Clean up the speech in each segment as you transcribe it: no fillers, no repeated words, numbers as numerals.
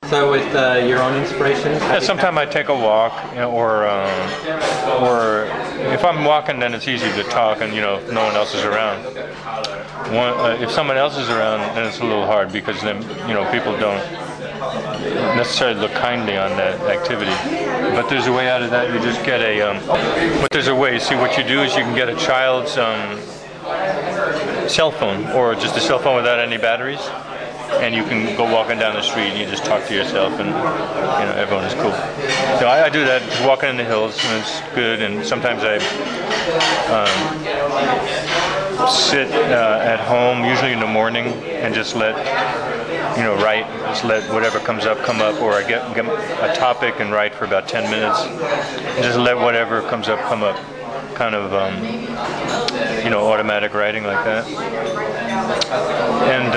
So with your own inspirations? Yeah, sometimes I take a walk, or if I'm walking, then it's easy to talk, and if no one else is around. If someone else is around, then it's a little hard because then people don't necessarily look kindly on that activity. But there's a way out of that. You just get but there's a way. See, what you do is you can get a child's cell phone, or just a cell phone without any batteries. And you can go walking down the street and you just talk to yourself, and everyone is cool. So I do that, just walking in the hills, and it's good. And sometimes I sit at home, usually in the morning, and just let write. Just let whatever comes up come up, or I get a topic and write for about 10 minutes, and just let whatever comes up come up. Kind of automatic writing like that. And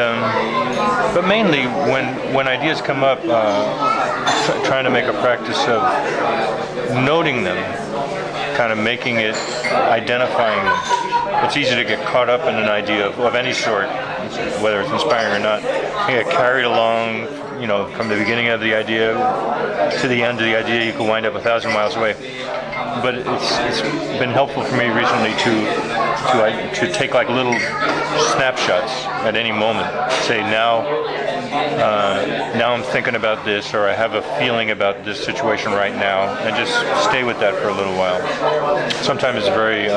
but mainly when ideas come up, trying to make a practice of noting them, kind of making it, identifying them. It's easy to get caught up in an idea of any sort, whether it's inspiring or not. You get carried along, from the beginning of the idea to the end of the idea. You could wind up 1,000 miles away. But it's been helpful for me recently to take like little snapshots at any moment. Say now I'm thinking about this, or I have a feeling about this situation right now, and just stay with that for a little while. Sometimes it's very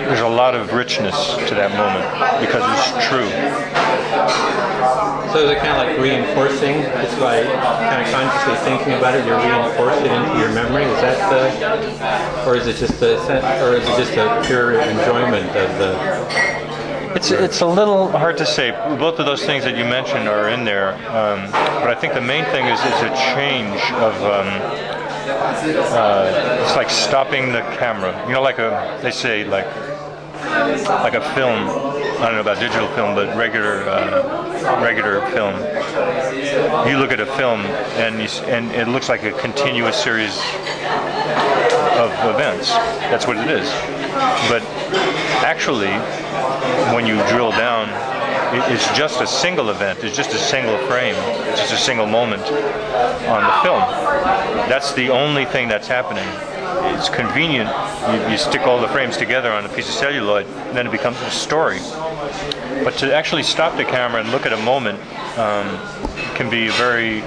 there's a lot of richness to that moment because it's true. So is it kind of like reinforcing? It's by kind of consciously thinking about it, you're reinforcing it into your memory. Is that or is it just a pure enjoyment of the? It's a little hard to say. Both of those things that you mentioned are in there, but I think the main thing is it's a change of. It's like stopping the camera. They say like a film. I don't know about digital film, but regular film. You look at a film and it looks like a continuous series of events. That's what it is. But actually, when you drill down, it's just a single event. It's just a single frame. It's just a single moment on the film. That's the only thing that's happening. It's convenient. You stick all the frames together on a piece of celluloid, and then it becomes a story. But to actually stop the camera and look at a moment can be a very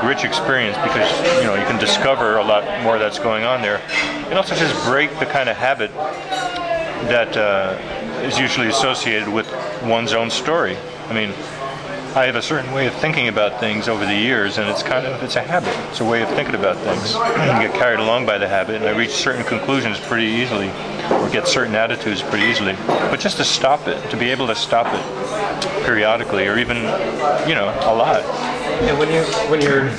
rich experience, because you can discover a lot more that's going on there, and also just break the kind of habit that is usually associated with one's own story. I mean, I have a certain way of thinking about things over the years, and it's a habit. It's a way of thinking about things. You get carried along by the habit, and I reach certain conclusions pretty easily, or get certain attitudes pretty easily. But just to stop it, to be able to stop it periodically, or even, a lot. And when you're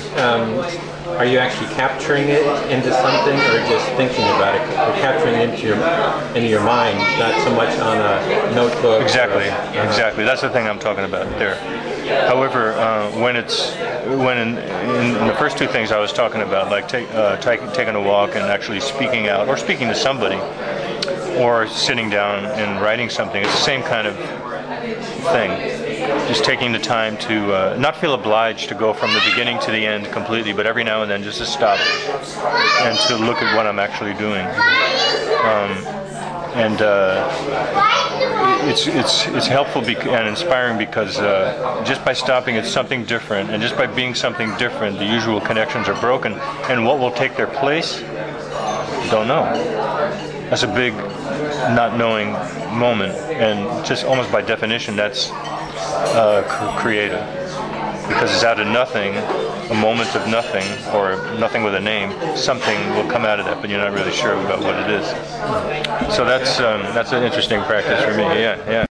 are you actually capturing it into something, or just thinking about it? Or capturing it into your mind, not so much on a notebook. Exactly. That's the thing I'm talking about there. However, when in the first two things I was talking about, like taking a walk and actually speaking out, or speaking to somebody, or sitting down and writing something, it's the same kind of thing. Just taking the time to not feel obliged to go from the beginning to the end completely, but every now and then just to stop and to look at what I'm actually doing. It's helpful and inspiring because just by stopping, it's something different, and just by being something different, the usual connections are broken, and what will take their place, don't know. That's a big not knowing moment, and just almost by definition, that's creative, because it's out of nothing, a moment of nothing, or nothing with a name. Something will come out of that, but you're not really sure about what it is. So that's an interesting practice for me. Yeah.